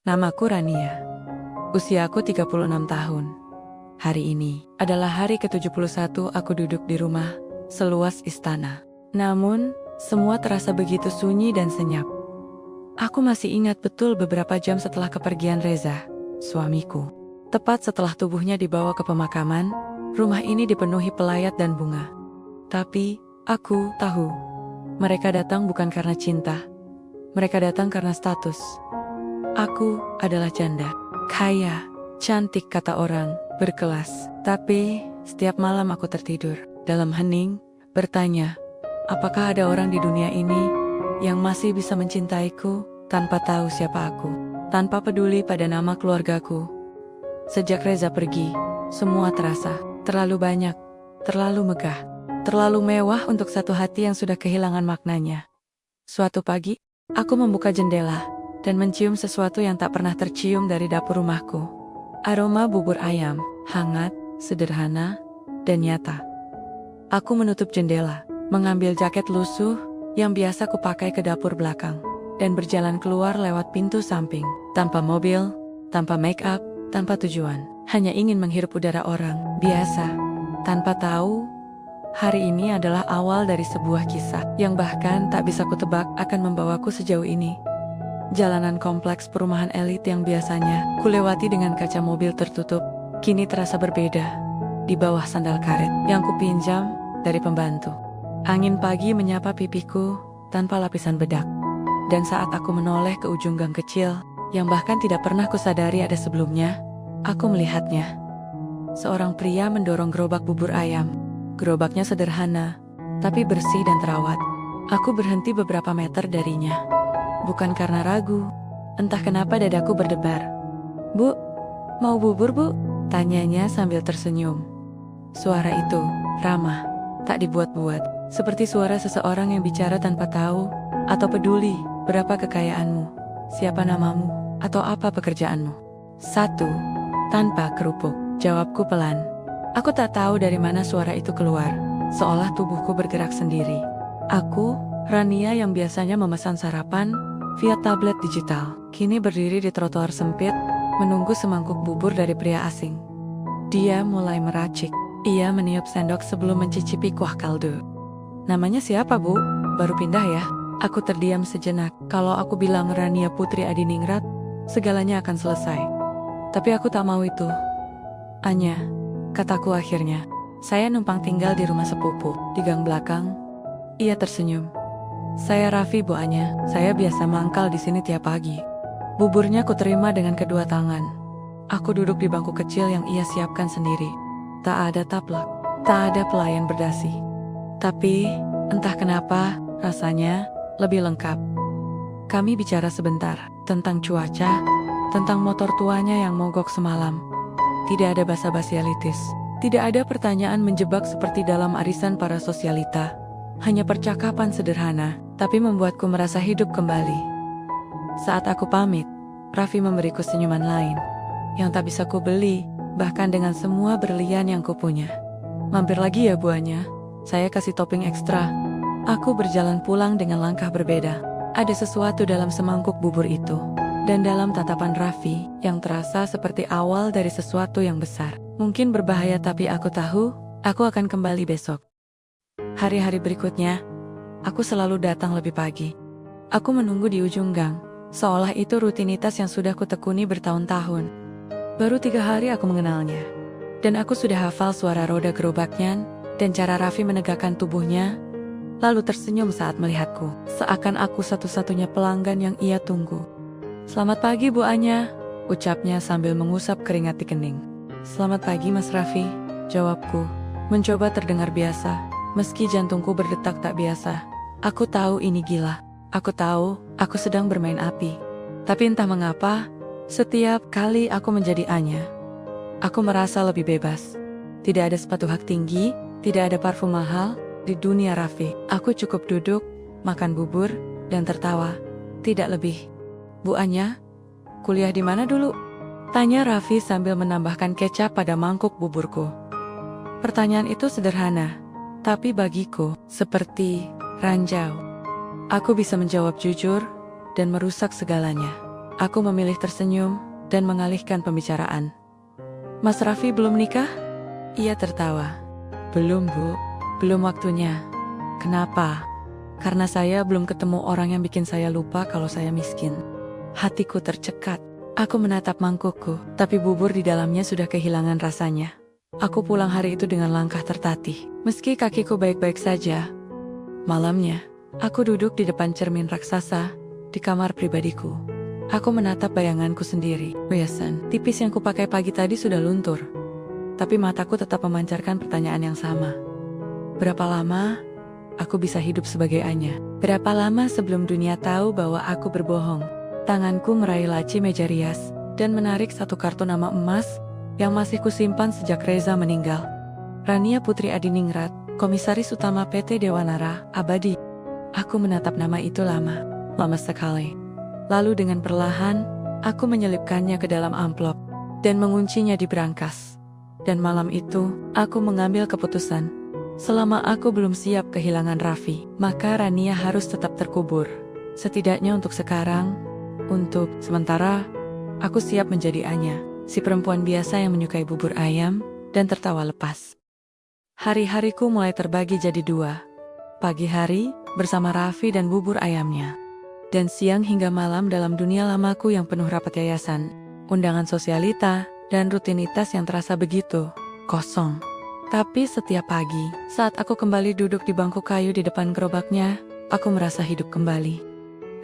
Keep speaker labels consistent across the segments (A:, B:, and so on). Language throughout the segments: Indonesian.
A: Namaku Rania. Usiaku 36 tahun. Hari ini adalah hari ke-71 aku duduk di rumah seluas istana. Namun, semua terasa begitu sunyi dan senyap. Aku masih ingat betul beberapa jam setelah kepergian Reza, suamiku. Tepat setelah tubuhnya dibawa ke pemakaman, rumah ini dipenuhi pelayat dan bunga. Tapi, aku tahu, mereka datang bukan karena cinta. Mereka datang karena status. Aku adalah janda, kaya, cantik kata orang, berkelas. Tapi, setiap malam aku tertidur, dalam hening, bertanya, apakah ada orang di dunia ini yang masih bisa mencintaiku tanpa tahu siapa aku, tanpa peduli pada nama keluargaku. Sejak Reza pergi, semua terasa terlalu banyak, terlalu megah, terlalu mewah untuk satu hati yang sudah kehilangan maknanya. Suatu pagi, aku membuka jendela dan mencium sesuatu yang tak pernah tercium dari dapur rumahku. Aroma bubur ayam, hangat, sederhana, dan nyata. Aku menutup jendela, mengambil jaket lusuh yang biasa kupakai ke dapur belakang, dan berjalan keluar lewat pintu samping, tanpa mobil, tanpa make up, tanpa tujuan. Hanya ingin menghirup udara orang biasa, tanpa tahu hari ini adalah awal dari sebuah kisah yang bahkan tak bisa kutebak akan membawaku sejauh ini. Jalanan kompleks perumahan elit yang biasanya kulewati dengan kaca mobil tertutup, kini terasa berbeda di bawah sandal karet yang kupinjam dari pembantu. Angin pagi menyapa pipiku tanpa lapisan bedak. Dan saat aku menoleh ke ujung gang kecil yang bahkan tidak pernah kusadari ada sebelumnya, aku melihatnya. Seorang pria mendorong gerobak bubur ayam. Gerobaknya sederhana, tapi bersih dan terawat. Aku berhenti beberapa meter darinya. Bukan karena ragu, entah kenapa dadaku berdebar. "Bu, mau bubur bu?" tanyanya sambil tersenyum. Suara itu ramah, tak dibuat-buat, seperti suara seseorang yang bicara tanpa tahu atau peduli berapa kekayaanmu, siapa namamu, atau apa pekerjaanmu. "Satu, tanpa kerupuk," jawabku pelan. Aku tak tahu dari mana suara itu keluar, seolah tubuhku bergerak sendiri. Aku, Rania yang biasanya memesan sarapan via tablet digital, kini berdiri di trotoar sempit, menunggu semangkuk bubur dari pria asing. Dia mulai meracik. Ia meniup sendok sebelum mencicipi kuah kaldu. "Namanya siapa bu? Baru pindah ya?" Aku terdiam sejenak. Kalau aku bilang Rania Putri Adiningrat, segalanya akan selesai. Tapi aku tak mau itu. "Anya," kataku akhirnya. "Saya numpang tinggal di rumah sepupu, di gang belakang." Ia tersenyum. "Saya Raffi bu Anya, saya biasa mangkal di sini tiap pagi." Buburnya kuterima dengan kedua tangan. Aku duduk di bangku kecil yang ia siapkan sendiri. Tak ada taplak, tak ada pelayan berdasi. Tapi, entah kenapa, rasanya lebih lengkap. Kami bicara sebentar tentang cuaca, tentang motor tuanya yang mogok semalam. Tidak ada basa-basi elitis, tidak ada pertanyaan menjebak seperti dalam arisan para sosialita. Hanya percakapan sederhana, tapi membuatku merasa hidup kembali. Saat aku pamit, Raffi memberiku senyuman lain, yang tak bisa kubeli, bahkan dengan semua berlian yang kupunya. "Mampir lagi ya buahnya, saya kasih topping ekstra." Aku berjalan pulang dengan langkah berbeda. Ada sesuatu dalam semangkuk bubur itu, dan dalam tatapan Raffi yang terasa seperti awal dari sesuatu yang besar. Mungkin berbahaya tapi aku tahu, aku akan kembali besok. Hari-hari berikutnya, aku selalu datang lebih pagi. Aku menunggu di ujung gang, seolah itu rutinitas yang sudah kutekuni bertahun-tahun. Baru 3 hari aku mengenalnya, dan aku sudah hafal suara roda gerobaknya dan cara Raffi menegakkan tubuhnya, lalu tersenyum saat melihatku, seakan aku satu-satunya pelanggan yang ia tunggu. "Selamat pagi Bu Anya," ucapnya sambil mengusap keringat di kening. "Selamat pagi Mas Raffi," jawabku, mencoba terdengar biasa, meski jantungku berdetak tak biasa. Aku tahu ini gila, aku tahu aku sedang bermain api. Tapi entah mengapa, setiap kali aku menjadi Anya, aku merasa lebih bebas. Tidak ada sepatu hak tinggi, tidak ada parfum mahal. Di dunia Raffi, aku cukup duduk, makan bubur, dan tertawa. Tidak lebih. "Bu Anya, kuliah di mana dulu?" tanya Raffi sambil menambahkan kecap pada mangkuk buburku. Pertanyaan itu sederhana, tapi bagiku seperti ranjau. Aku bisa menjawab jujur dan merusak segalanya. Aku memilih tersenyum dan mengalihkan pembicaraan. Mas Raffi belum nikah? Ia tertawa. Belum, Bu. Belum waktunya. Kenapa? Karena saya belum ketemu orang yang bikin saya lupa kalau saya miskin. Hatiku tercekat. Aku menatap mangkukku, tapi bubur di dalamnya sudah kehilangan rasanya. Aku pulang hari itu dengan langkah tertatih, meski kakiku baik-baik saja. Malamnya, aku duduk di depan cermin raksasa di kamar pribadiku. Aku menatap bayanganku sendiri. Perhiasan tipis yang kupakai pagi tadi sudah luntur, tapi mataku tetap memancarkan pertanyaan yang sama. Berapa lama aku bisa hidup sebagai Anya? Berapa lama sebelum dunia tahu bahwa aku berbohong? Tanganku meraih laci meja rias dan menarik satu kartu nama emas yang masih kusimpan sejak Reza meninggal. Rania Putri Adiningrat, Komisaris Utama PT Dewanara Abadi. Aku menatap nama itu lama sekali. Lalu dengan perlahan, aku menyelipkannya ke dalam amplop dan menguncinya di brankas. Dan malam itu, aku mengambil keputusan. Selama aku belum siap kehilangan Raffi, maka Rania harus tetap terkubur. Setidaknya untuk sekarang. Untuk sementara, aku siap menjadi Anya, si perempuan biasa yang menyukai bubur ayam dan tertawa lepas. Hari-hariku mulai terbagi jadi dua. Pagi hari bersama Raffi dan bubur ayamnya. Dan siang hingga malam dalam dunia lamaku yang penuh rapat yayasan, undangan sosialita, dan rutinitas yang terasa begitu kosong. Tapi setiap pagi, saat aku kembali duduk di bangku kayu di depan gerobaknya, aku merasa hidup kembali.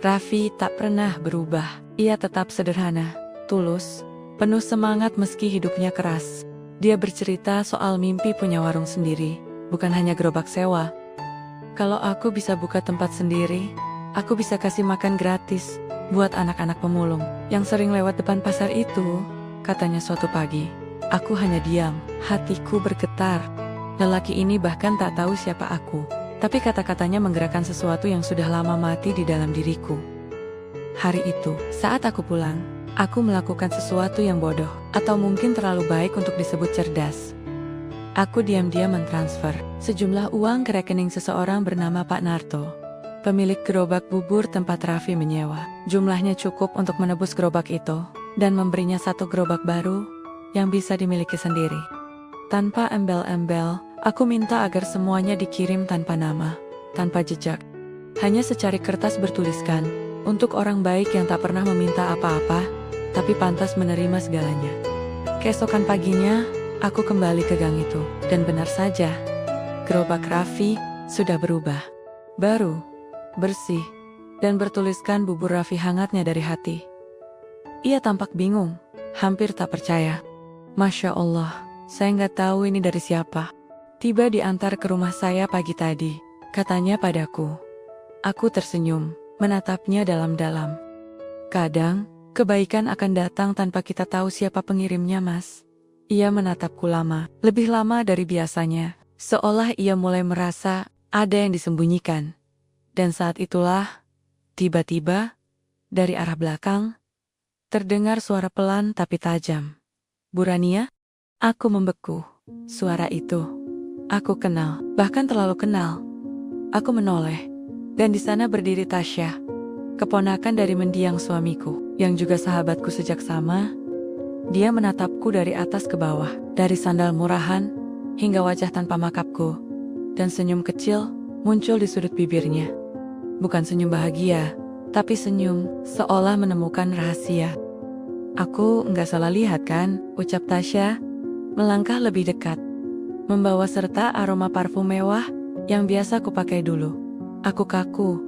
A: Raffi tak pernah berubah. Ia tetap sederhana, tulus, penuh semangat meski hidupnya keras. Dia bercerita soal mimpi punya warung sendiri, bukan hanya gerobak sewa. Kalau aku bisa buka tempat sendiri, aku bisa kasih makan gratis buat anak-anak pemulung yang sering lewat depan pasar itu, katanya suatu pagi. Aku hanya diam, hatiku bergetar. Lelaki ini bahkan tak tahu siapa aku. Tapi kata-katanya menggerakkan sesuatu yang sudah lama mati di dalam diriku. Hari itu, saat aku pulang, aku melakukan sesuatu yang bodoh, atau mungkin terlalu baik untuk disebut cerdas. Aku diam-diam mentransfer sejumlah uang ke rekening seseorang bernama Pak Narto, pemilik gerobak bubur tempat Raffi menyewa. Jumlahnya cukup untuk menebus gerobak itu, dan memberinya satu gerobak baru yang bisa dimiliki sendiri. Tanpa embel-embel, aku minta agar semuanya dikirim tanpa nama, tanpa jejak. Hanya secari kertas bertuliskan, untuk orang baik yang tak pernah meminta apa-apa, tapi pantas menerima segalanya. Keesokan paginya, aku kembali ke gang itu, dan benar saja, gerobak Raffi sudah berubah. Baru, bersih, dan bertuliskan bubur Raffi hangatnya dari hati. Ia tampak bingung, hampir tak percaya. Masya Allah, saya nggak tahu ini dari siapa. Tiba diantar ke rumah saya pagi tadi, katanya padaku. Aku tersenyum, menatapnya dalam-dalam. Kadang, kebaikan akan datang tanpa kita tahu siapa pengirimnya, Mas. Ia menatapku lama, lebih lama dari biasanya, seolah ia mulai merasa ada yang disembunyikan. Dan saat itulah, tiba-tiba, dari arah belakang, terdengar suara pelan tapi tajam. Bu Rania? Aku membeku. Suara itu, aku kenal, bahkan terlalu kenal. Aku menoleh, dan di sana berdiri Tasya, keponakan dari mendiang suamiku, yang juga sahabatku sejak sama. Dia menatapku dari atas ke bawah, dari sandal murahan hingga wajah tanpa makapku, dan senyum kecil muncul di sudut bibirnya. Bukan senyum bahagia, tapi senyum seolah menemukan rahasia. Aku nggak salah lihat kan, ucap Tasya, melangkah lebih dekat, membawa serta aroma parfum mewah yang biasa kupakai dulu. Aku kaku,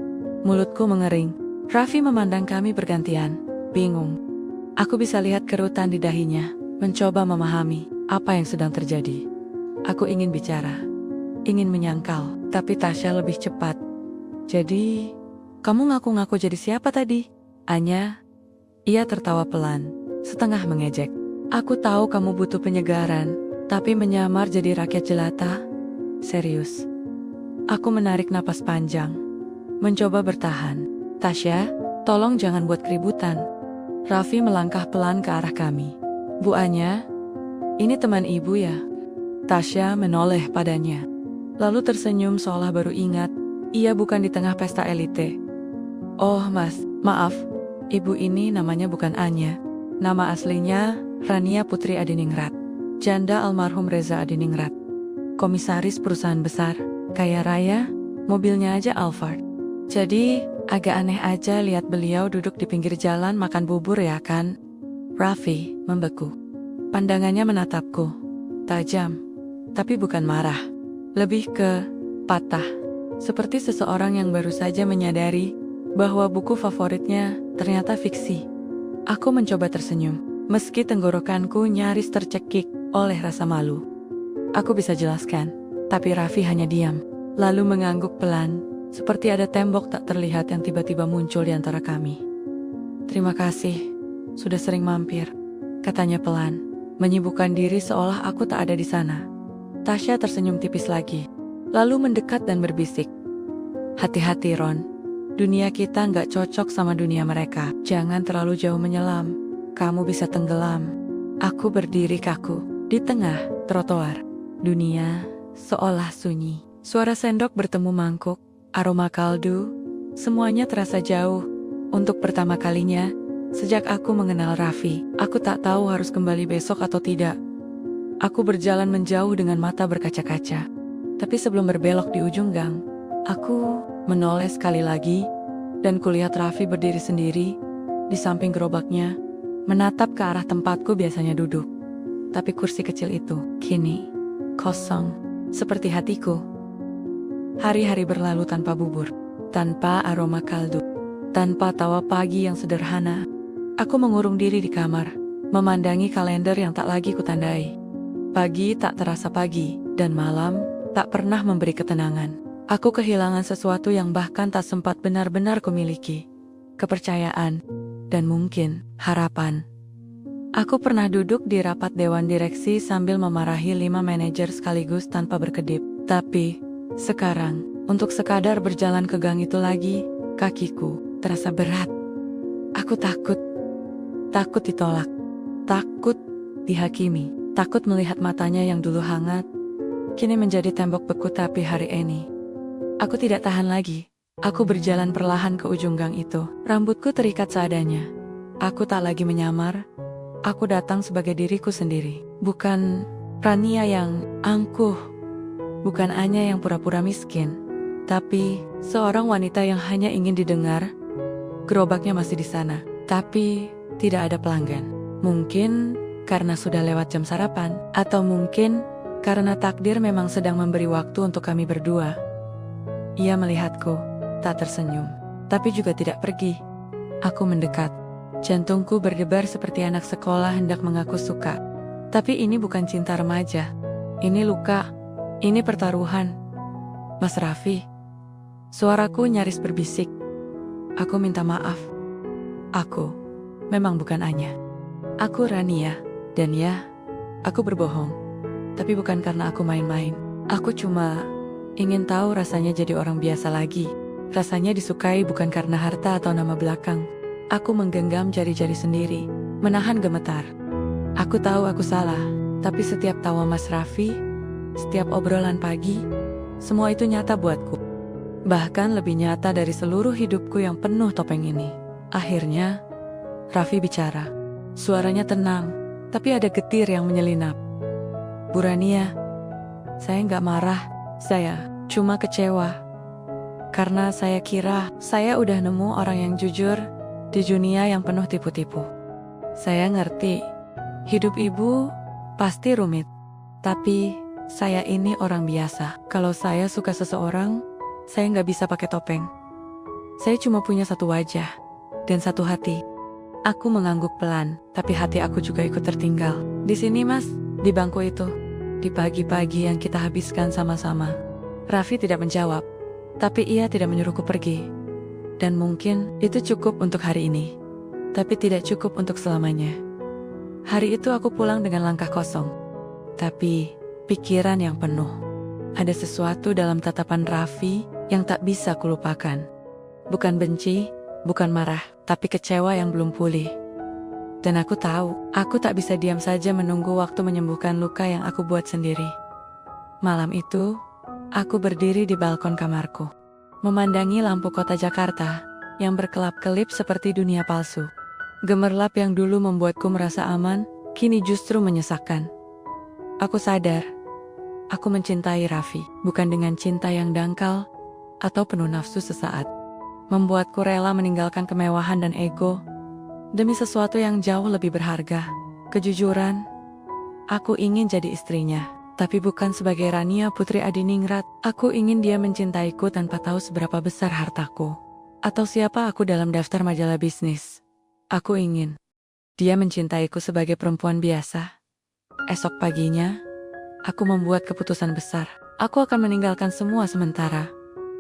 A: mulutku mengering. Raffi memandang kami bergantian, bingung. Aku bisa lihat kerutan di dahinya, mencoba memahami apa yang sedang terjadi. Aku ingin bicara, ingin menyangkal, tapi Tasya lebih cepat. Jadi, kamu ngaku-ngaku jadi siapa tadi? Anya? Ia tertawa pelan, setengah mengejek. Aku tahu kamu butuh penyegaran, tapi menyamar jadi rakyat jelata? Serius? Aku menarik napas panjang, mencoba bertahan. Tasya, tolong jangan buat keributan. Raffi melangkah pelan ke arah kami. Bu Anya, ini teman ibu ya? Tasya menoleh padanya, lalu tersenyum seolah baru ingat, ia bukan di tengah pesta elite. Oh mas, maaf, Ibu ini namanya bukan Anya. Nama aslinya Rania Putri Adiningrat. Janda almarhum Reza Adiningrat. Komisaris perusahaan besar, kaya raya, mobilnya aja Alphard. Jadi, agak aneh aja lihat beliau duduk di pinggir jalan makan bubur ya kan? Raffi membeku. Pandangannya menatapku. Tajam, tapi bukan marah. Lebih ke patah. Seperti seseorang yang baru saja menyadari bahwa buku favoritnya ternyata fiksi. Aku mencoba tersenyum, meski tenggorokanku nyaris tercekik oleh rasa malu. Aku bisa jelaskan, tapi Raffi hanya diam, lalu mengangguk pelan, seperti ada tembok tak terlihat yang tiba-tiba muncul di antara kami. Terima kasih, sudah sering mampir, katanya pelan, menyibukkan diri seolah aku tak ada di sana. Tasya tersenyum tipis lagi, lalu mendekat dan berbisik. Hati-hati Ron, dunia kita nggak cocok sama dunia mereka. Jangan terlalu jauh menyelam, kamu bisa tenggelam. Aku berdiri kaku, di tengah trotoar. Dunia seolah sunyi. Suara sendok bertemu mangkuk, aroma kaldu, semuanya terasa jauh. Untuk pertama kalinya, sejak aku mengenal Raffi, aku tak tahu harus kembali besok atau tidak. Aku berjalan menjauh dengan mata berkaca-kaca. Tapi sebelum berbelok di ujung gang, aku menoleh sekali lagi, dan kulihat Raffi berdiri sendiri, di samping gerobaknya, menatap ke arah tempatku biasanya duduk. Tapi kursi kecil itu, kini, kosong, seperti hatiku. Hari-hari berlalu tanpa bubur, tanpa aroma kaldu, tanpa tawa pagi yang sederhana. Aku mengurung diri di kamar, memandangi kalender yang tak lagi kutandai. Pagi tak terasa pagi, dan malam tak pernah memberi ketenangan. Aku kehilangan sesuatu yang bahkan tak sempat benar-benar kumiliki. Kepercayaan, dan mungkin harapan. Aku pernah duduk di rapat dewan direksi sambil memarahi 5 manajer sekaligus tanpa berkedip. Tapi, sekarang, untuk sekadar berjalan ke gang itu lagi, kakiku terasa berat. Aku takut. Takut ditolak. Takut dihakimi. Takut melihat matanya yang dulu hangat, kini menjadi tembok beku. Tapi hari ini, aku tidak tahan lagi. Aku berjalan perlahan ke ujung gang itu. Rambutku terikat seadanya. Aku tak lagi menyamar. Aku datang sebagai diriku sendiri. Bukan Rania yang angkuh. Bukan Anya yang pura-pura miskin. Tapi seorang wanita yang hanya ingin didengar. Gerobaknya masih di sana. Tapi tidak ada pelanggan. Mungkin karena sudah lewat jam sarapan. Atau mungkin karena takdir memang sedang memberi waktu untuk kami berdua. Ia melihatku, tak tersenyum, tapi juga tidak pergi. Aku mendekat. Jantungku berdebar seperti anak sekolah hendak mengaku suka. Tapi ini bukan cinta remaja. Ini luka. Ini pertaruhan. Mas Raffi. Suaraku nyaris berbisik. Aku minta maaf. Aku memang bukan Anya. Aku Rania. Dan ya, aku berbohong. Tapi bukan karena aku main-main. Aku cuma ingin tahu rasanya jadi orang biasa lagi. Rasanya disukai bukan karena harta atau nama belakang. Aku menggenggam jari-jari sendiri, menahan gemetar. Aku tahu aku salah, tapi setiap tawa Mas Raffi, setiap obrolan pagi, semua itu nyata buatku. Bahkan lebih nyata dari seluruh hidupku yang penuh topeng ini. Akhirnya, Raffi bicara. Suaranya tenang, tapi ada getir yang menyelinap. Bu Rania, saya nggak marah, saya cuma kecewa. Karena saya kira saya udah nemu orang yang jujur di dunia yang penuh tipu-tipu. Saya ngerti, hidup ibu pasti rumit. Tapi saya ini orang biasa. Kalau saya suka seseorang, saya nggak bisa pakai topeng. Saya cuma punya satu wajah dan satu hati. Aku mengangguk pelan, tapi hati aku juga ikut tertinggal. Di sini mas, di bangku itu, di pagi-pagi yang kita habiskan sama-sama. Raffi tidak menjawab, tapi ia tidak menyuruhku pergi. Dan mungkin itu cukup untuk hari ini, tapi tidak cukup untuk selamanya. Hari itu aku pulang dengan langkah kosong, tapi pikiran yang penuh. Ada sesuatu dalam tatapan Raffi yang tak bisa kulupakan. Bukan benci, bukan marah, tapi kecewa yang belum pulih. Dan aku tahu, aku tak bisa diam saja menunggu waktu menyembuhkan luka yang aku buat sendiri. Malam itu, aku berdiri di balkon kamarku, memandangi lampu kota Jakarta yang berkelap-kelip seperti dunia palsu. Gemerlap yang dulu membuatku merasa aman, kini justru menyesakkan. Aku sadar, aku mencintai Raffi, bukan dengan cinta yang dangkal atau penuh nafsu sesaat. Membuatku rela meninggalkan kemewahan dan ego demi sesuatu yang jauh lebih berharga, kejujuran. Aku ingin jadi istrinya, tapi bukan sebagai Rania Putri Adiningrat. Aku ingin dia mencintaiku tanpa tahu seberapa besar hartaku atau siapa aku dalam daftar majalah bisnis. Aku ingin dia mencintaiku sebagai perempuan biasa. Esok paginya, aku membuat keputusan besar. Aku akan meninggalkan semua sementara.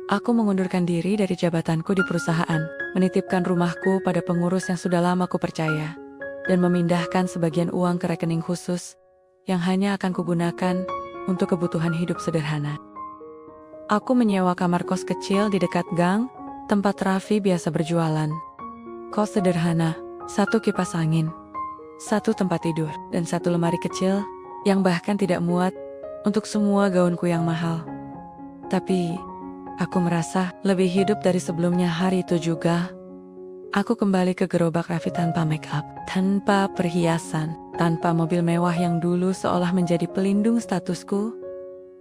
A: Aku mengundurkan diri dari jabatanku di perusahaan, menitipkan rumahku pada pengurus yang sudah lama ku percaya, dan memindahkan sebagian uang ke rekening khusus yang hanya akan kugunakan untuk kebutuhan hidup sederhana. Aku menyewa kamar kos kecil di dekat gang, tempat Raffi biasa berjualan. Kos sederhana, 1 kipas angin, 1 tempat tidur, dan 1 lemari kecil yang bahkan tidak muat untuk semua gaunku yang mahal. Tapi aku merasa lebih hidup dari sebelumnya hari itu juga. Aku kembali ke gerobak Raffi tanpa make up, tanpa perhiasan, tanpa mobil mewah yang dulu seolah menjadi pelindung statusku.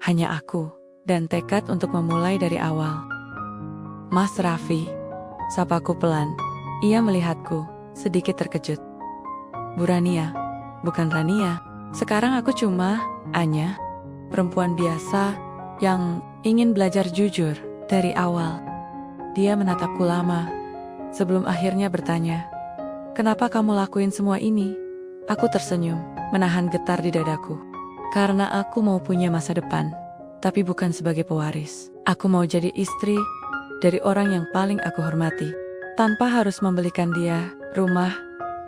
A: Hanya aku dan tekad untuk memulai dari awal. Mas Raffi, sapaku pelan. Ia melihatku, sedikit terkejut. Bu Rania, bukan Rania. Sekarang aku cuma Anya, perempuan biasa yang ingin belajar jujur dari awal. Dia menatapku lama, sebelum akhirnya bertanya, "Kenapa kamu lakuin semua ini?" Aku tersenyum, menahan getar di dadaku. Karena aku mau punya masa depan, tapi bukan sebagai pewaris. Aku mau jadi istri dari orang yang paling aku hormati, tanpa harus membelikan dia rumah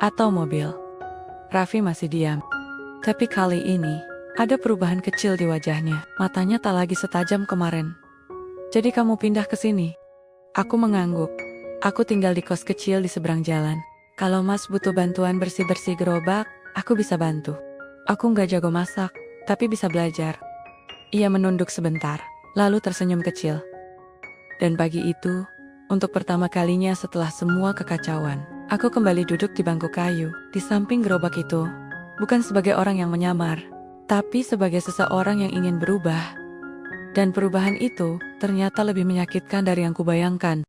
A: atau mobil. Raffi masih diam. Tapi kali ini, ada perubahan kecil di wajahnya. Matanya tak lagi setajam kemarin. "Jadi kamu pindah ke sini?" Aku mengangguk. Aku tinggal di kos kecil di seberang jalan. Kalau Mas butuh bantuan bersih-bersih gerobak, aku bisa bantu. Aku nggak jago masak, tapi bisa belajar. Ia menunduk sebentar, lalu tersenyum kecil. Dan pagi itu, untuk pertama kalinya setelah semua kekacauan, aku kembali duduk di bangku kayu, di samping gerobak itu. Bukan sebagai orang yang menyamar, tapi sebagai seseorang yang ingin berubah. Dan perubahan itu ternyata lebih menyakitkan dari yang kubayangkan.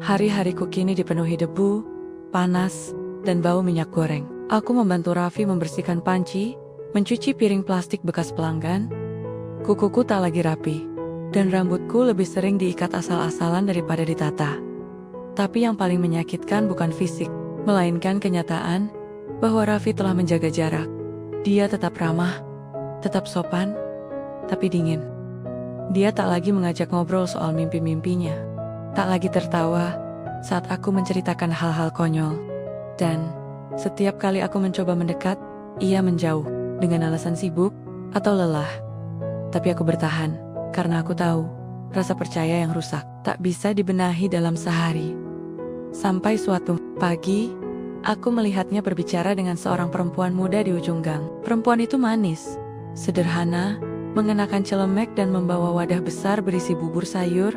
A: Hari-hariku kini dipenuhi debu, panas, dan bau minyak goreng. Aku membantu Raffi membersihkan panci, mencuci piring plastik bekas pelanggan. Kukuku tak lagi rapi, dan rambutku lebih sering diikat asal-asalan daripada ditata. Tapi yang paling menyakitkan bukan fisik, melainkan kenyataan bahwa Raffi telah menjaga jarak. Dia tetap ramah, tetap sopan, tapi dingin. Dia tak lagi mengajak ngobrol soal mimpi-mimpinya, tak lagi tertawa saat aku menceritakan hal-hal konyol. Dan setiap kali aku mencoba mendekat, ia menjauh dengan alasan sibuk atau lelah. Tapi aku bertahan, karena aku tahu rasa percaya yang rusak tak bisa dibenahi dalam sehari. Sampai suatu pagi, aku melihatnya berbicara dengan seorang perempuan muda di ujung gang. Perempuan itu manis, sederhana, mengenakan celemek dan membawa wadah besar berisi bubur sayur.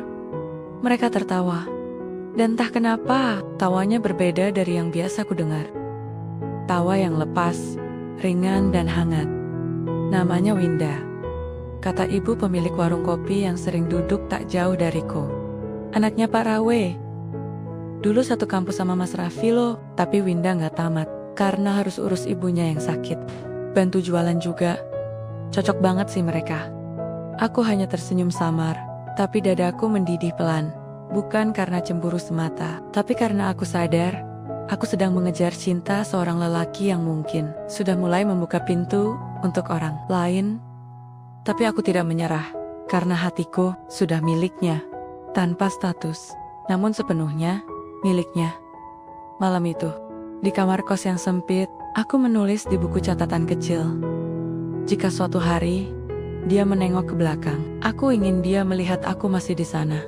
A: Mereka tertawa, dan entah kenapa tawanya berbeda dari yang biasa ku dengar. Tawa yang lepas, ringan dan hangat. Namanya Winda, kata ibu pemilik warung kopi yang sering duduk tak jauh dariku. Anaknya Pak Rawe. Dulu satu kampus sama Mas Raffi loh, tapi Winda nggak tamat karena harus urus ibunya yang sakit. Bantu jualan juga. Cocok banget sih mereka. Aku hanya tersenyum samar, tapi dadaku mendidih pelan. Bukan karena cemburu semata, tapi karena aku sadar, aku sedang mengejar cinta seorang lelaki yang mungkin sudah mulai membuka pintu untuk orang lain. Tapi aku tidak menyerah, karena hatiku sudah miliknya, tanpa status, namun sepenuhnya miliknya. Malam itu, di kamar kos yang sempit, aku menulis di buku catatan kecil. Jika suatu hari, dia menengok ke belakang, aku ingin dia melihat aku masih di sana.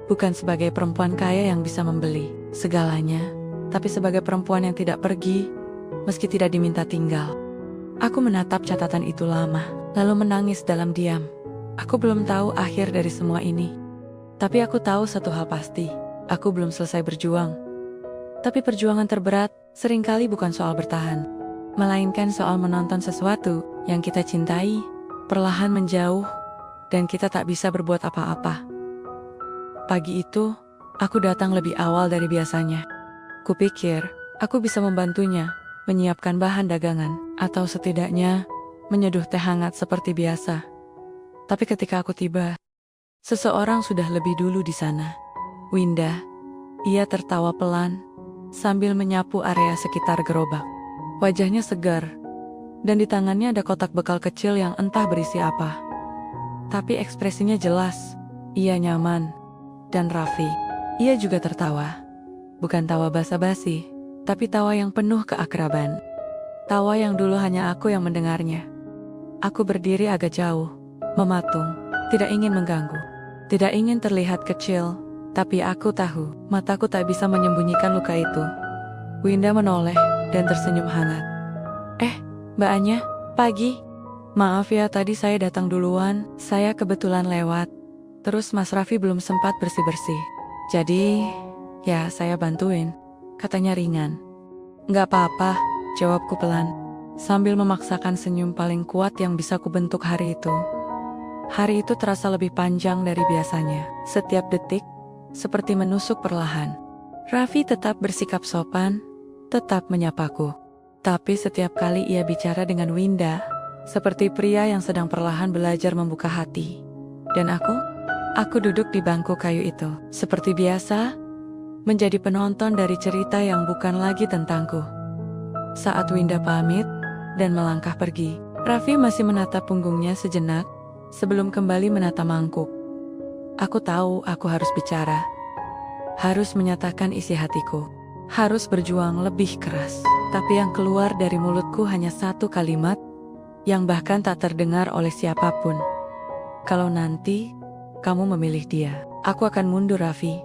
A: Bukan sebagai perempuan kaya yang bisa membeli segalanya, tapi sebagai perempuan yang tidak pergi, meski tidak diminta tinggal. Aku menatap catatan itu lama, lalu menangis dalam diam. Aku belum tahu akhir dari semua ini. Tapi aku tahu satu hal pasti, aku belum selesai berjuang. Tapi perjuangan terberat seringkali bukan soal bertahan, melainkan soal menonton sesuatu yang kita cintai perlahan menjauh dan kita tak bisa berbuat apa-apa. Pagi itu, aku datang lebih awal dari biasanya. Kupikir, aku bisa membantunya menyiapkan bahan dagangan atau setidaknya menyeduh teh hangat seperti biasa. Tapi ketika aku tiba, seseorang sudah lebih dulu di sana. Winda, ia tertawa pelan sambil menyapu area sekitar gerobak. Wajahnya segar, dan di tangannya ada kotak bekal kecil yang entah berisi apa. Tapi ekspresinya jelas, ia nyaman. Dan Raffi, ia juga tertawa. Bukan tawa basa-basi, tapi tawa yang penuh keakraban. Tawa yang dulu hanya aku yang mendengarnya. Aku berdiri agak jauh, mematung, tidak ingin mengganggu. Tidak ingin terlihat kecil, tapi aku tahu, mataku tak bisa menyembunyikan luka itu. Winda menoleh dan tersenyum hangat. Mbak Anya, pagi. Maaf ya tadi saya datang duluan, saya kebetulan lewat. Terus Mas Raffi belum sempat bersih-bersih. Jadi, ya saya bantuin, katanya ringan. Nggak apa-apa, jawabku pelan, sambil memaksakan senyum paling kuat yang bisa kubentuk hari itu. Hari itu terasa lebih panjang dari biasanya. Setiap detik, seperti menusuk perlahan. Raffi tetap bersikap sopan, tetap menyapaku. Tapi setiap kali ia bicara dengan Winda, seperti pria yang sedang perlahan belajar membuka hati. Dan aku duduk di bangku kayu itu. Seperti biasa, menjadi penonton dari cerita yang bukan lagi tentangku. Saat Winda pamit dan melangkah pergi, Raffi masih menatap punggungnya sejenak sebelum kembali menata mangkuk. Aku tahu aku harus bicara. Harus menyatakan isi hatiku. Harus berjuang lebih keras. Tapi yang keluar dari mulutku hanya satu kalimat yang bahkan tak terdengar oleh siapapun. Kalau nanti kamu memilih dia, aku akan mundur, Raffi.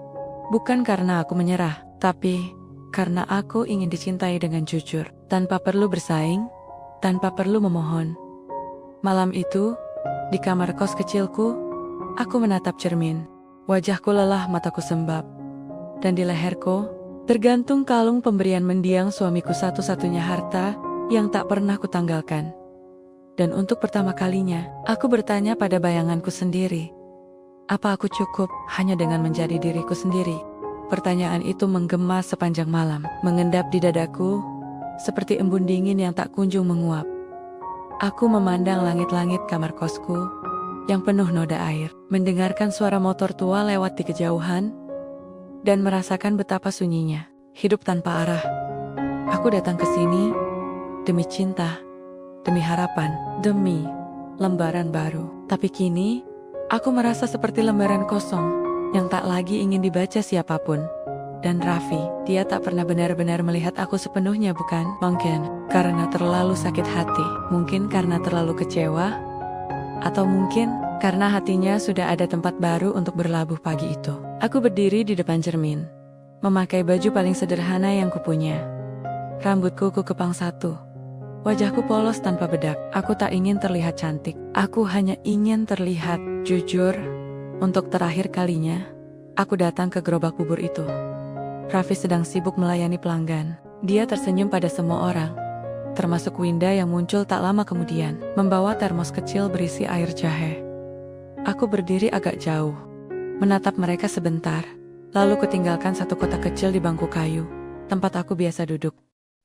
A: Bukan karena aku menyerah, tapi karena aku ingin dicintai dengan jujur, tanpa perlu bersaing, tanpa perlu memohon. Malam itu, di kamar kos kecilku, aku menatap cermin. Wajahku lelah, mataku sembab. Dan di leherku, tergantung kalung pemberian mendiang suamiku, satu-satunya harta yang tak pernah kutanggalkan. Dan untuk pertama kalinya, aku bertanya pada bayanganku sendiri, apa aku cukup hanya dengan menjadi diriku sendiri? Pertanyaan itu menggema sepanjang malam, mengendap di dadaku, seperti embun dingin yang tak kunjung menguap. Aku memandang langit-langit kamar kosku, yang penuh noda air, mendengarkan suara motor tua lewat di kejauhan, dan merasakan betapa sunyinya hidup tanpa arah. Aku datang ke sini demi cinta, demi harapan, demi lembaran baru. Tapi kini, aku merasa seperti lembaran kosong yang tak lagi ingin dibaca siapapun. Dan Raffi, dia tak pernah benar-benar melihat aku sepenuhnya, bukan? Mungkin karena terlalu sakit hati, mungkin karena terlalu kecewa, atau mungkin karena hatinya sudah ada tempat baru untuk berlabuh pagi itu. Aku berdiri di depan cermin, memakai baju paling sederhana yang kupunya. Rambutku kukepang satu, wajahku polos tanpa bedak. Aku tak ingin terlihat cantik, aku hanya ingin terlihat jujur. Untuk terakhir kalinya, aku datang ke gerobak bubur itu. Raffi sedang sibuk melayani pelanggan. Dia tersenyum pada semua orang, termasuk Winda yang muncul tak lama kemudian, membawa termos kecil berisi air jahe. Aku berdiri agak jauh, menatap mereka sebentar, lalu kutinggalkan satu kotak kecil di bangku kayu, tempat aku biasa duduk.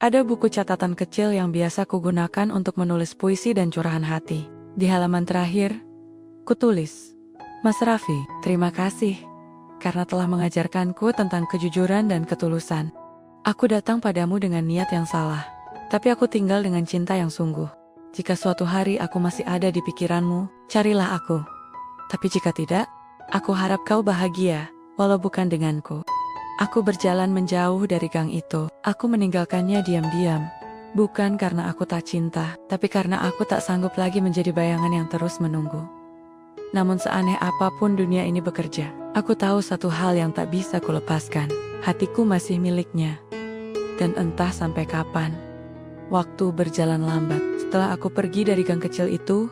A: Ada buku catatan kecil yang biasa kugunakan untuk menulis puisi dan curahan hati. Di halaman terakhir, kutulis, Mas Raffi, terima kasih karena telah mengajarkanku tentang kejujuran dan ketulusan. Aku datang padamu dengan niat yang salah, tapi aku tinggal dengan cinta yang sungguh. Jika suatu hari aku masih ada di pikiranmu, carilah aku. Tapi jika tidak, aku harap kau bahagia, walau bukan denganku. Aku berjalan menjauh dari gang itu. Aku meninggalkannya diam-diam. Bukan karena aku tak cinta, tapi karena aku tak sanggup lagi menjadi bayangan yang terus menunggu. Namun seaneh apapun dunia ini bekerja, aku tahu satu hal yang tak bisa kulepaskan. Hatiku masih miliknya. Dan entah sampai kapan, waktu berjalan lambat. Setelah aku pergi dari gang kecil itu,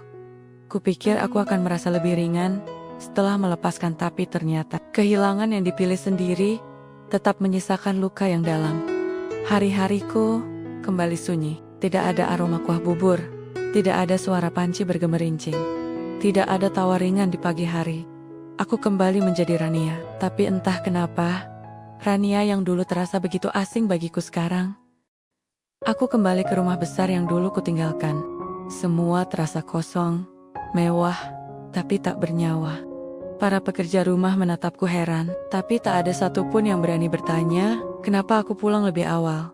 A: kupikir aku akan merasa lebih ringan setelah melepaskan, tapi ternyata kehilangan yang dipilih sendiri tetap menyisakan luka yang dalam. Hari-hariku kembali sunyi. Tidak ada aroma kuah bubur. Tidak ada suara panci bergemerincing. Tidak ada tawa ringan di pagi hari. Aku kembali menjadi Rania. Tapi entah kenapa, Rania yang dulu terasa begitu asing bagiku sekarang. Aku kembali ke rumah besar yang dulu kutinggalkan. Semua terasa kosong, mewah, tapi tak bernyawa. Para pekerja rumah menatapku heran, tapi tak ada satupun yang berani bertanya, kenapa aku pulang lebih awal.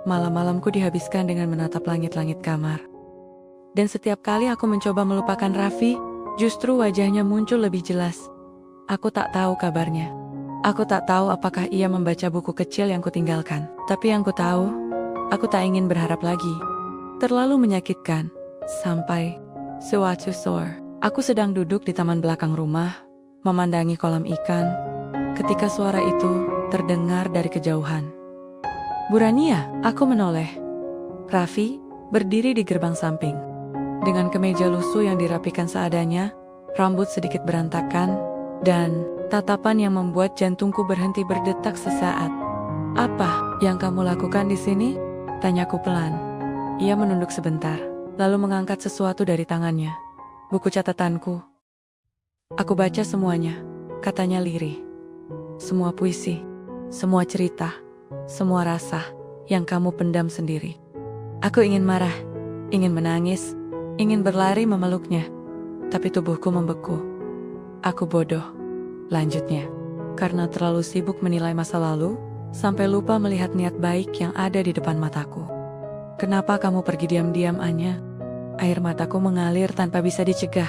A: Malam-malamku dihabiskan dengan menatap langit-langit kamar. Dan setiap kali aku mencoba melupakan Raffi, justru wajahnya muncul lebih jelas. Aku tak tahu kabarnya. Aku tak tahu apakah ia membaca buku kecil yang kutinggalkan. Tapi yang ku tahu, aku tak ingin berharap lagi. Terlalu menyakitkan. Sampai suatu sore, aku sedang duduk di taman belakang rumah, memandangi kolam ikan, ketika suara itu terdengar dari kejauhan. "Bu Rania," aku menoleh. Raffi berdiri di gerbang samping. Dengan kemeja lusuh yang dirapikan seadanya, rambut sedikit berantakan, dan tatapan yang membuat jantungku berhenti berdetak sesaat. "Apa yang kamu lakukan di sini?" tanyaku pelan. Ia menunduk sebentar, lalu mengangkat sesuatu dari tangannya. "Buku catatanku. Aku baca semuanya," katanya lirih. "Semua puisi, semua cerita, semua rasa yang kamu pendam sendiri." Aku ingin marah, ingin menangis, ingin berlari memeluknya, tapi tubuhku membeku. "Aku bodoh," lanjutnya, "karena terlalu sibuk menilai masa lalu, sampai lupa melihat niat baik yang ada di depan mataku." "Kenapa kamu pergi diam-diam, Anya?" Air mataku mengalir tanpa bisa dicegah,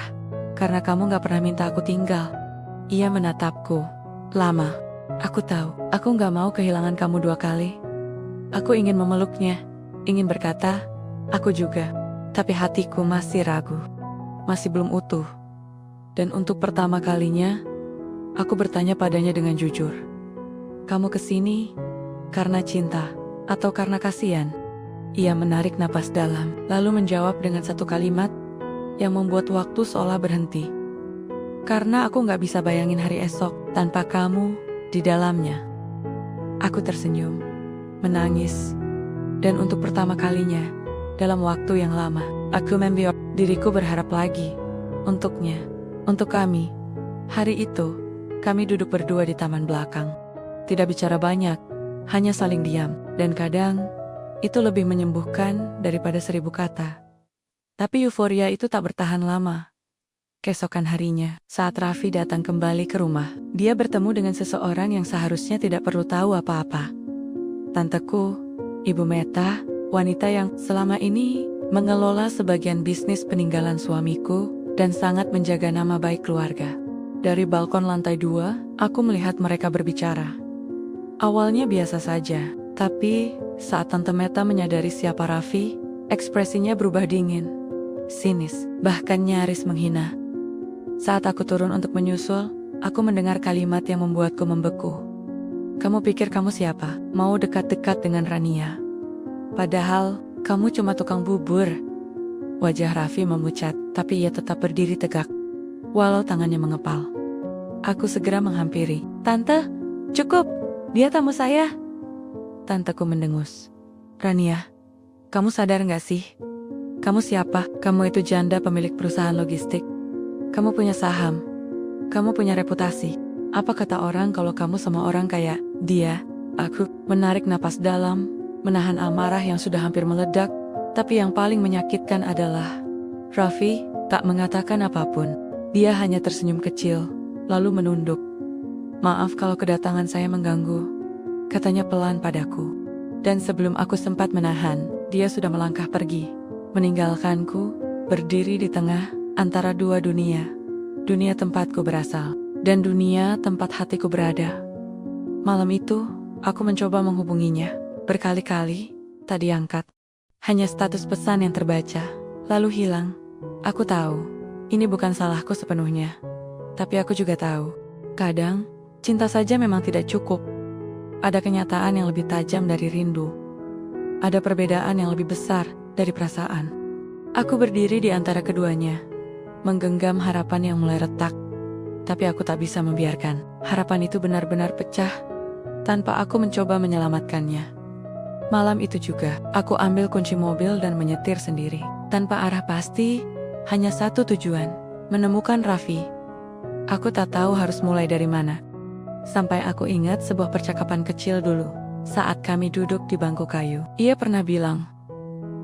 A: "Karena kamu gak pernah minta aku tinggal." Ia menatapku lama. "Aku tahu, aku gak mau kehilangan kamu dua kali." Aku ingin memeluknya, ingin berkata, "Aku juga." Tapi hatiku masih ragu, masih belum utuh. Dan untuk pertama kalinya, aku bertanya padanya dengan jujur, "Kamu kesini karena cinta atau karena kasihan?" Ia menarik napas dalam, lalu menjawab dengan satu kalimat yang membuat waktu seolah berhenti. "Karena aku gak bisa bayangin hari esok tanpa kamu di dalamnya." Aku tersenyum, menangis, dan untuk pertama kalinya dalam waktu yang lama, aku membiarkan diriku berharap lagi untuknya, untuk kami. Hari itu, kami duduk berdua di taman belakang. Tidak bicara banyak, hanya saling diam, dan kadang itu lebih menyembuhkan daripada 1000 kata. Tapi euforia itu tak bertahan lama. Keesokan harinya, saat Raffi datang kembali ke rumah, dia bertemu dengan seseorang yang seharusnya tidak perlu tahu apa-apa. Tanteku, Ibu Meta, wanita yang selama ini mengelola sebagian bisnis peninggalan suamiku dan sangat menjaga nama baik keluarga. Dari balkon lantai 2, aku melihat mereka berbicara. Awalnya biasa saja, tapi saat Tante Meta menyadari siapa Raffi, ekspresinya berubah dingin, sinis, bahkan nyaris menghina. Saat aku turun untuk menyusul, aku mendengar kalimat yang membuatku membeku. "Kamu pikir kamu siapa? Mau dekat-dekat dengan Rania? Padahal, kamu cuma tukang bubur." Wajah Raffi memucat, tapi ia tetap berdiri tegak, walau tangannya mengepal. Aku segera menghampiri. "Tante, cukup, dia tamu saya." Tanteku mendengus. "Rania, kamu sadar gak sih? Kamu siapa? Kamu itu janda pemilik perusahaan logistik. Kamu punya saham. Kamu punya reputasi. Apa kata orang kalau kamu sama orang kayak dia?" Aku menarik napas dalam, menahan amarah yang sudah hampir meledak, tapi yang paling menyakitkan adalah Raffi tak mengatakan apapun. Dia hanya tersenyum kecil, lalu menunduk. "Maaf kalau kedatangan saya mengganggu," katanya pelan padaku. Dan sebelum aku sempat menahan, dia sudah melangkah pergi, meninggalkanku berdiri di tengah antara dua dunia. Dunia tempatku berasal, dan dunia tempat hatiku berada. Malam itu, aku mencoba menghubunginya. Berkali-kali, tak diangkat. Hanya status pesan yang terbaca, lalu hilang. Aku tahu, ini bukan salahku sepenuhnya. Tapi aku juga tahu, kadang, cinta saja memang tidak cukup. Ada kenyataan yang lebih tajam dari rindu. Ada perbedaan yang lebih besar dari perasaan. Aku berdiri di antara keduanya, menggenggam harapan yang mulai retak. Tapi aku tak bisa membiarkan harapan itu benar-benar pecah. tanpa aku mencoba menyelamatkannya. Malam itu juga, aku ambil kunci mobil dan menyetir sendiri. Tanpa arah pasti, hanya satu tujuan, menemukan Raffi. Aku tak tahu harus mulai dari mana. Sampai aku ingat sebuah percakapan kecil dulu, saat kami duduk di bangku kayu. Ia pernah bilang,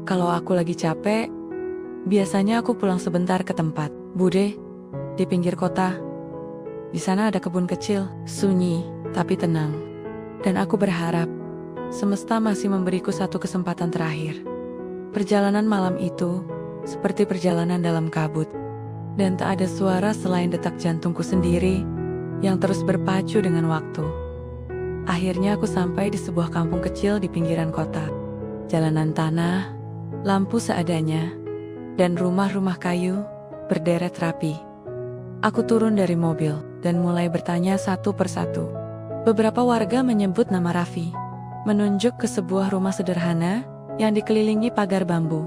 A: kalau aku lagi capek, biasanya aku pulang sebentar ke tempat, Bude, di pinggir kota. Di sana ada kebun kecil, sunyi, tapi tenang. Dan aku berharap, semesta masih memberiku satu kesempatan terakhir. Perjalanan malam itu, seperti perjalanan dalam kabut. Dan tak ada suara selain detak jantungku sendiri, yang terus berpacu dengan waktu. Akhirnya aku sampai di sebuah kampung kecil di pinggiran kota. Jalanan tanah, lampu seadanya, dan rumah-rumah kayu berderet rapi. Aku turun dari mobil dan mulai bertanya satu persatu. Beberapa warga menyebut nama Raffi, menunjuk ke sebuah rumah sederhana yang dikelilingi pagar bambu.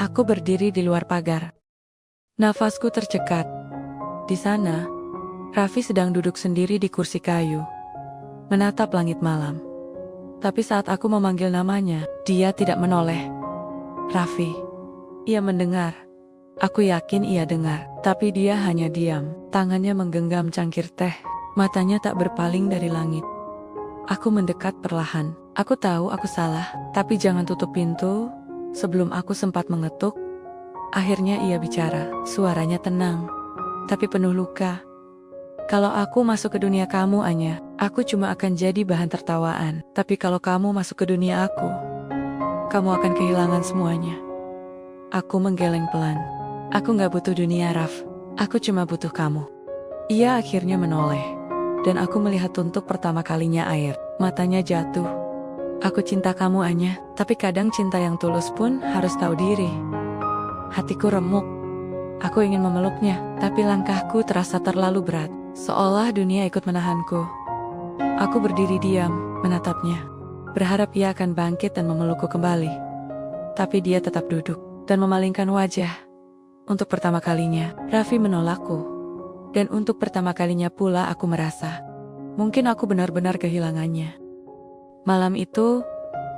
A: Aku berdiri di luar pagar. Nafasku tercekat. Di sana, Raffi sedang duduk sendiri di kursi kayu, menatap langit malam. Tapi saat aku memanggil namanya, dia tidak menoleh. Raffi. Ia mendengar. Aku yakin ia dengar, tapi dia hanya diam. Tangannya menggenggam cangkir teh, matanya tak berpaling dari langit. Aku mendekat perlahan. Aku tahu aku salah, tapi jangan tutup pintu. Sebelum aku sempat mengetuk, akhirnya ia bicara. Suaranya tenang, tapi penuh luka. Kalau aku masuk ke dunia kamu, Anya, aku cuma akan jadi bahan tertawaan. Tapi kalau kamu masuk ke dunia aku, kamu akan kehilangan semuanya. Aku menggeleng pelan. Aku gak butuh dunia, Raf. Aku cuma butuh kamu. Ia akhirnya menoleh, dan aku melihat untuk pertama kalinya air. Matanya jatuh. Aku cinta kamu, Anya, tapi kadang cinta yang tulus pun harus tahu diri. Hatiku remuk. Aku ingin memeluknya, tapi langkahku terasa terlalu berat, seolah dunia ikut menahanku. Aku berdiri diam, menatapnya, berharap ia akan bangkit dan memelukku kembali. Tapi dia tetap duduk dan memalingkan wajah. Untuk pertama kalinya, Raffi menolakku. Dan untuk pertama kalinya pula aku merasa, mungkin aku benar-benar kehilangannya. Malam itu,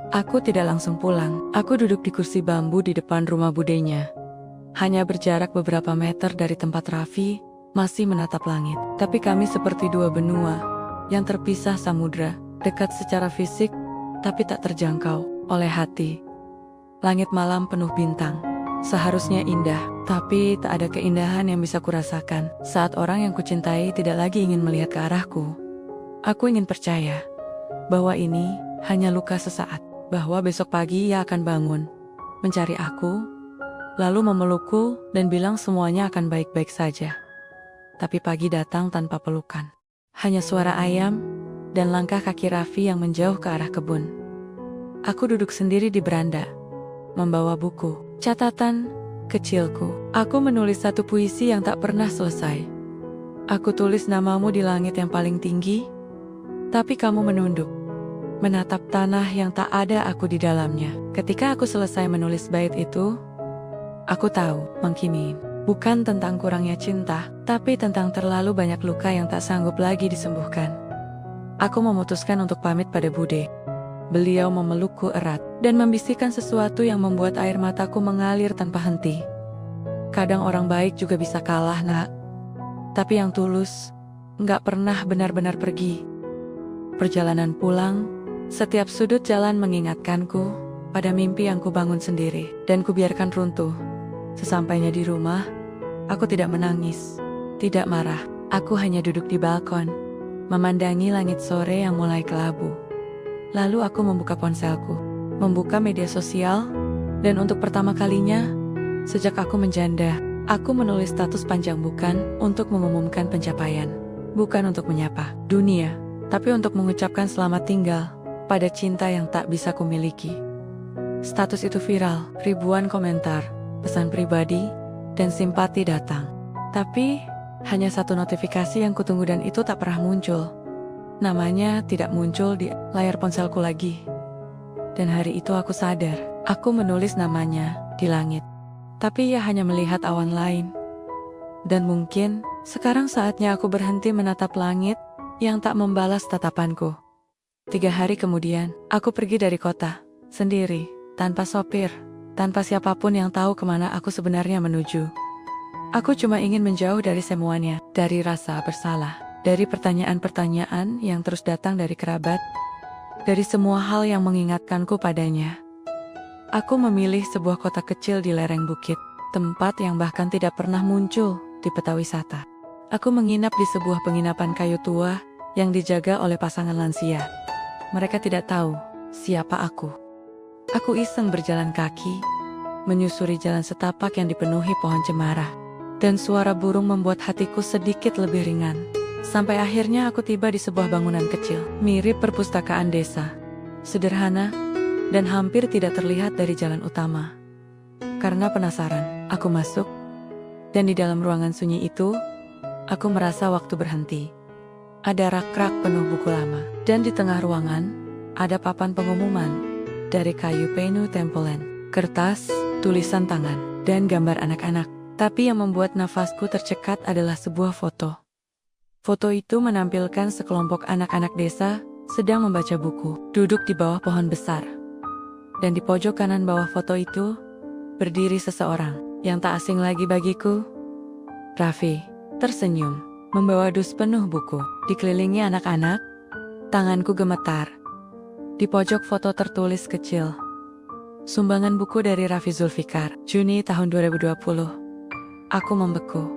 A: aku tidak langsung pulang. Aku duduk di kursi bambu di depan rumah budenya. Hanya berjarak beberapa meter dari tempat Raffi, masih menatap langit. Tapi kami seperti dua benua, yang terpisah samudra, dekat secara fisik, tapi tak terjangkau oleh hati. Langit malam penuh bintang. Seharusnya indah, tapi tak ada keindahan yang bisa kurasakan saat orang yang kucintai tidak lagi ingin melihat ke arahku. Aku ingin percaya bahwa ini hanya luka sesaat, bahwa besok pagi ia akan bangun, mencari aku, lalu memelukku dan bilang semuanya akan baik-baik saja. Tapi pagi datang tanpa pelukan. Hanya suara ayam dan langkah kaki Raffi yang menjauh ke arah kebun. Aku duduk sendiri di beranda, membawa buku catatan kecilku. Aku menulis satu puisi yang tak pernah selesai. Aku tulis namamu di langit yang paling tinggi, tapi kamu menunduk, menatap tanah yang tak ada aku di dalamnya. Ketika aku selesai menulis bait itu, aku tahu, Mangkimin, bukan tentang kurangnya cinta, tapi tentang terlalu banyak luka yang tak sanggup lagi disembuhkan. Aku memutuskan untuk pamit pada Bude. Beliau memelukku erat dan membisikkan sesuatu yang membuat air mataku mengalir tanpa henti. Kadang orang baik juga bisa kalah, nak. Tapi yang tulus, nggak pernah benar-benar pergi. Perjalanan pulang, setiap sudut jalan mengingatkanku pada mimpi yang kubangun sendiri dan kubiarkan runtuh. Sesampainya di rumah, aku tidak menangis, tidak marah. Aku hanya duduk di balkon, memandangi langit sore yang mulai kelabu. Lalu aku membuka ponselku, membuka media sosial, dan untuk pertama kalinya, sejak aku menjanda, aku menulis status panjang bukan untuk mengumumkan pencapaian, bukan untuk menyapa dunia, tapi untuk mengucapkan selamat tinggal pada cinta yang tak bisa kumiliki. Status itu viral, ribuan komentar, pesan pribadi, dan simpati datang. Tapi, hanya satu notifikasi yang kutunggu dan itu tak pernah muncul. Namanya tidak muncul di layar ponselku lagi. Dan hari itu aku sadar, aku menulis namanya di langit. Tapi ia hanya melihat awan lain. Dan mungkin, sekarang saatnya aku berhenti menatap langit yang tak membalas tatapanku. 3 hari kemudian, aku pergi dari kota, sendiri, tanpa sopir, tanpa siapapun yang tahu kemana aku sebenarnya menuju. Aku cuma ingin menjauh dari semuanya, dari rasa bersalah, dari pertanyaan-pertanyaan yang terus datang dari kerabat, dari semua hal yang mengingatkanku padanya. Aku memilih sebuah kota kecil di lereng bukit, tempat yang bahkan tidak pernah muncul di peta wisata. Aku menginap di sebuah penginapan kayu tua yang dijaga oleh pasangan lansia. Mereka tidak tahu siapa aku. Aku iseng berjalan kaki, menyusuri jalan setapak yang dipenuhi pohon cemara. Dan suara burung membuat hatiku sedikit lebih ringan. Sampai akhirnya aku tiba di sebuah bangunan kecil, mirip perpustakaan desa. Sederhana, dan hampir tidak terlihat dari jalan utama. Karena penasaran, aku masuk, dan di dalam ruangan sunyi itu, aku merasa waktu berhenti. Ada rak-rak penuh buku lama, dan di tengah ruangan, ada papan pengumuman dari kayu penu tempelan, kertas, tulisan tangan, dan gambar anak-anak. Tapi yang membuat nafasku tercekat adalah sebuah foto. Foto itu menampilkan sekelompok anak-anak desa sedang membaca buku, duduk di bawah pohon besar. Dan di pojok kanan bawah foto itu, berdiri seseorang yang tak asing lagi bagiku. Raffi tersenyum, membawa dus penuh buku. Dikelilingi anak-anak, tanganku gemetar. Di pojok foto tertulis kecil, sumbangan buku dari Raffi Zulfikar, Juni tahun 2020. Aku membeku.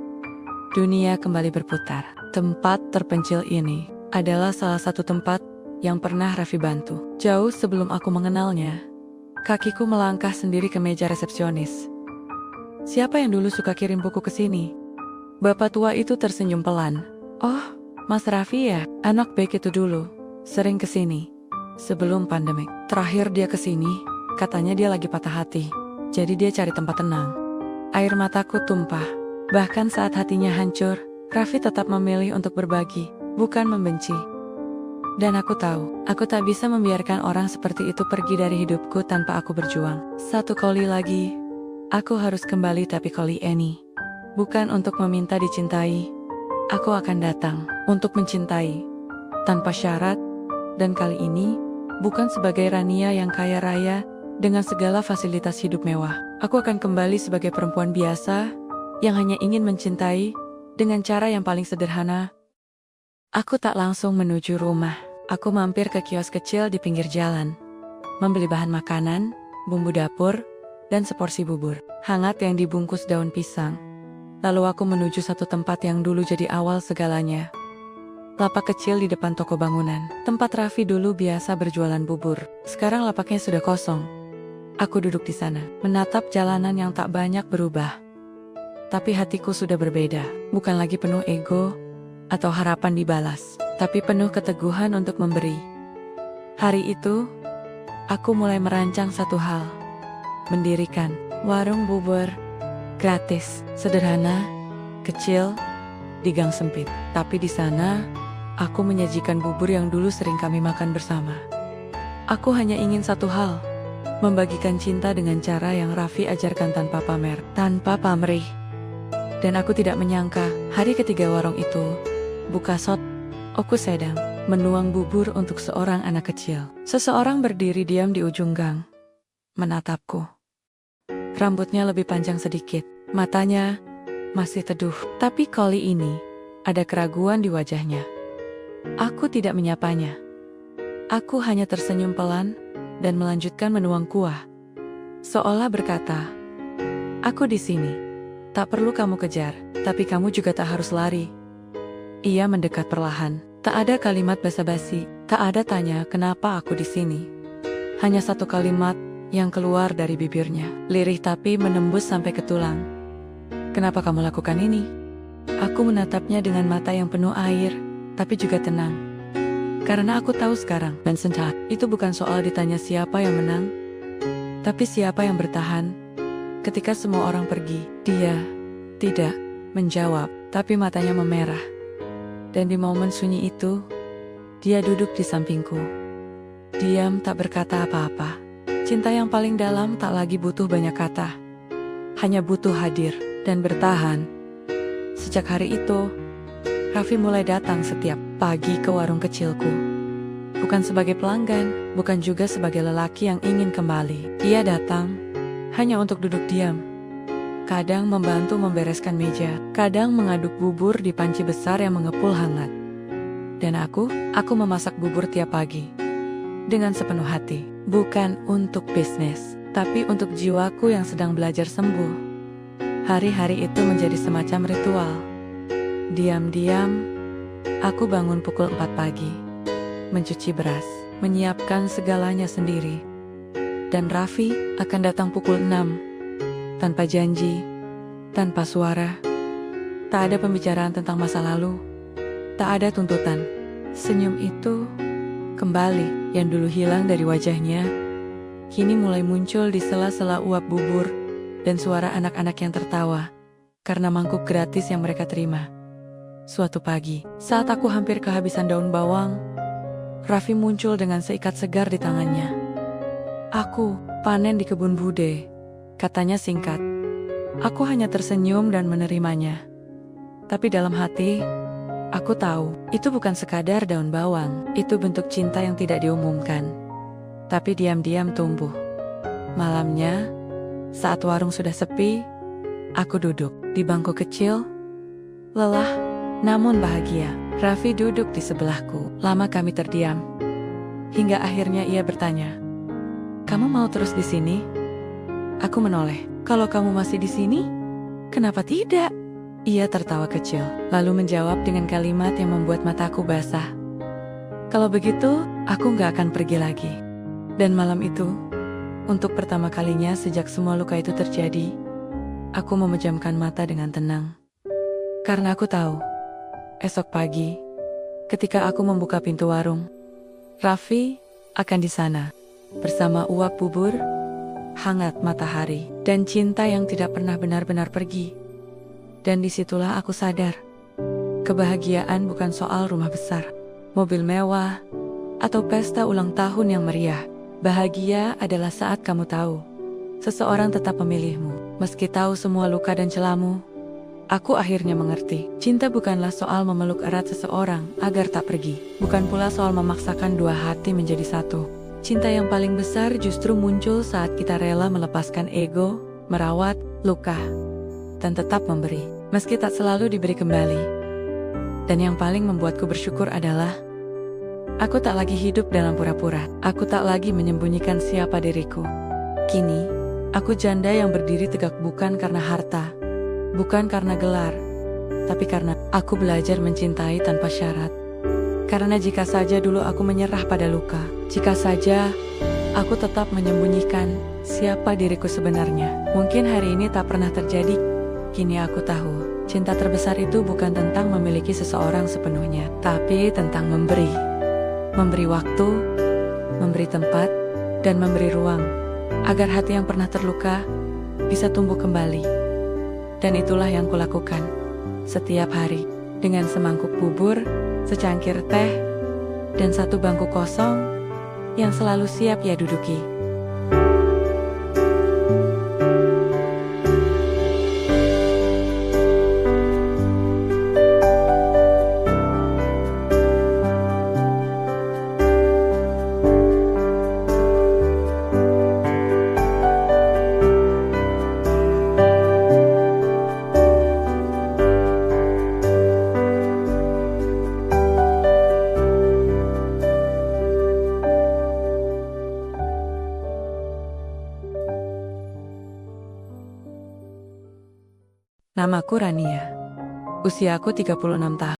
A: Dunia kembali berputar. Tempat terpencil ini adalah salah satu tempat yang pernah Raffi bantu. Jauh sebelum aku mengenalnya, kakiku melangkah sendiri ke meja resepsionis. Siapa yang dulu suka kirim buku ke sini? Bapak tua itu tersenyum pelan. Oh, Mas Raffi ya, anak baik itu dulu. Sering kesini. Sebelum pandemik. Terakhir dia kesini, katanya dia lagi patah hati. Jadi dia cari tempat tenang. Air mataku tumpah. Bahkan saat hatinya hancur, Raffi tetap memilih untuk berbagi, bukan membenci. Dan aku tahu, aku tak bisa membiarkan orang seperti itu pergi dari hidupku tanpa aku berjuang. Satu kali lagi, aku harus kembali, tapi kali ini bukan untuk meminta dicintai. Aku akan datang untuk mencintai, tanpa syarat. Dan kali ini, bukan sebagai Rania yang kaya raya, dengan segala fasilitas hidup mewah. Aku akan kembali sebagai perempuan biasa, yang hanya ingin mencintai, dengan cara yang paling sederhana. Aku tak langsung menuju rumah. Aku mampir ke kios kecil di pinggir jalan, membeli bahan makanan, bumbu dapur, dan seporsi bubur hangat yang dibungkus daun pisang. Lalu aku menuju satu tempat yang dulu jadi awal segalanya. Lapak kecil di depan toko bangunan, tempat Raffi dulu biasa berjualan bubur. Sekarang lapaknya sudah kosong. Aku duduk di sana, menatap jalanan yang tak banyak berubah. Tapi hatiku sudah berbeda, bukan lagi penuh ego atau harapan dibalas, tapi penuh keteguhan untuk memberi. Hari itu, aku mulai merancang satu hal. Mendirikan warung bubur gratis, sederhana, kecil, di gang sempit. Tapi di sana, aku menyajikan bubur yang dulu sering kami makan bersama. Aku hanya ingin satu hal, membagikan cinta dengan cara yang Raffi ajarkan tanpa pamer, tanpa pamrih. Dan aku tidak menyangka, hari ketiga warung itu buka sot, aku sedang menuang bubur untuk seorang anak kecil. Seseorang berdiri diam di ujung gang, menatapku. Rambutnya lebih panjang sedikit, matanya masih teduh. Tapi kali ini, ada keraguan di wajahnya. Aku tidak menyapanya. Aku hanya tersenyum pelan dan melanjutkan menuang kuah. Seolah berkata, aku di sini. Tak perlu kamu kejar, tapi kamu juga tak harus lari. Ia mendekat perlahan. Tak ada kalimat basa-basi, tak ada tanya kenapa aku di sini. Hanya satu kalimat yang keluar dari bibirnya, lirih tapi menembus sampai ke tulang. Kenapa kamu lakukan ini? Aku menatapnya dengan mata yang penuh air, tapi juga tenang. Karena aku tahu sekarang, dan senja, itu bukan soal ditanya siapa yang menang, tapi siapa yang bertahan. Ketika semua orang pergi, dia tidak menjawab, tapi matanya memerah. Dan di momen sunyi itu, dia duduk di sampingku. Diam, tak berkata apa-apa. Cinta yang paling dalam tak lagi butuh banyak kata. Hanya butuh hadir dan bertahan. Sejak hari itu, Raffi mulai datang setiap pagi ke warung kecilku. bukan sebagai pelanggan, bukan juga sebagai lelaki yang ingin kembali. Ia datang hanya untuk duduk diam. Kadang membantu membereskan meja, kadang mengaduk bubur di panci besar yang mengepul hangat. Dan aku memasak bubur tiap pagi. Dengan sepenuh hati, bukan untuk bisnis, tapi untuk jiwaku yang sedang belajar sembuh. Hari-hari itu menjadi semacam ritual. Diam-diam, aku bangun pukul 4 pagi, mencuci beras, menyiapkan segalanya sendiri. Dan Raffi akan datang pukul 6, tanpa janji, tanpa suara. Tak ada pembicaraan tentang masa lalu, tak ada tuntutan. Senyum itu kembali, yang dulu hilang dari wajahnya, kini mulai muncul di sela-sela uap bubur dan suara anak-anak yang tertawa karena mangkuk gratis yang mereka terima. Suatu pagi, saat aku hampir kehabisan daun bawang, Raffi muncul dengan seikat segar di tangannya. "Aku panen di kebun Bude," katanya singkat. Aku hanya tersenyum dan menerimanya. Tapi dalam hati, aku tahu, itu bukan sekadar daun bawang, itu bentuk cinta yang tidak diumumkan, tapi diam-diam tumbuh. Malamnya, saat warung sudah sepi, aku duduk di bangku kecil, lelah, namun bahagia. Raffi duduk di sebelahku. Lama kami terdiam, hingga akhirnya ia bertanya, "Kamu mau terus di sini?" Aku menoleh. "Kalau kamu masih di sini, kenapa tidak?" Ia tertawa kecil, lalu menjawab dengan kalimat yang membuat mataku basah. "Kalau begitu, aku gak akan pergi lagi." Dan malam itu, untuk pertama kalinya sejak semua luka itu terjadi, aku memejamkan mata dengan tenang. Karena aku tahu, esok pagi, ketika aku membuka pintu warung, Raffi akan di sana, bersama uap bubur, hangat matahari, dan cinta yang tidak pernah benar-benar pergi. Dan disitulah aku sadar, kebahagiaan bukan soal rumah besar, mobil mewah, atau pesta ulang tahun yang meriah. Bahagia adalah saat kamu tahu, seseorang tetap memilihmu, meski tahu semua luka dan celamu. Aku akhirnya mengerti, cinta bukanlah soal memeluk erat seseorang agar tak pergi, bukan pula soal memaksakan dua hati menjadi satu. Cinta yang paling besar justru muncul saat kita rela melepaskan ego, merawat luka, dan tetap memberi, meski tak selalu diberi kembali. Dan yang paling membuatku bersyukur adalah, aku tak lagi hidup dalam pura-pura. Aku tak lagi menyembunyikan siapa diriku. Kini, aku janda yang berdiri tegak bukan karena harta, bukan karena gelar, tapi karena aku belajar mencintai tanpa syarat. Karena jika saja dulu aku menyerah pada luka, jika saja aku tetap menyembunyikan siapa diriku sebenarnya, mungkin hari ini tak pernah terjadi. Kini aku tahu, cinta terbesar itu bukan tentang memiliki seseorang sepenuhnya, tapi tentang memberi. Memberi waktu, memberi tempat, dan memberi ruang, agar hati yang pernah terluka bisa tumbuh kembali. Dan itulah yang kulakukan setiap hari, dengan semangkuk bubur, secangkir teh, dan satu bangku kosong yang selalu siap ia duduki. Namaku Rania. Usiaku 36 tahun.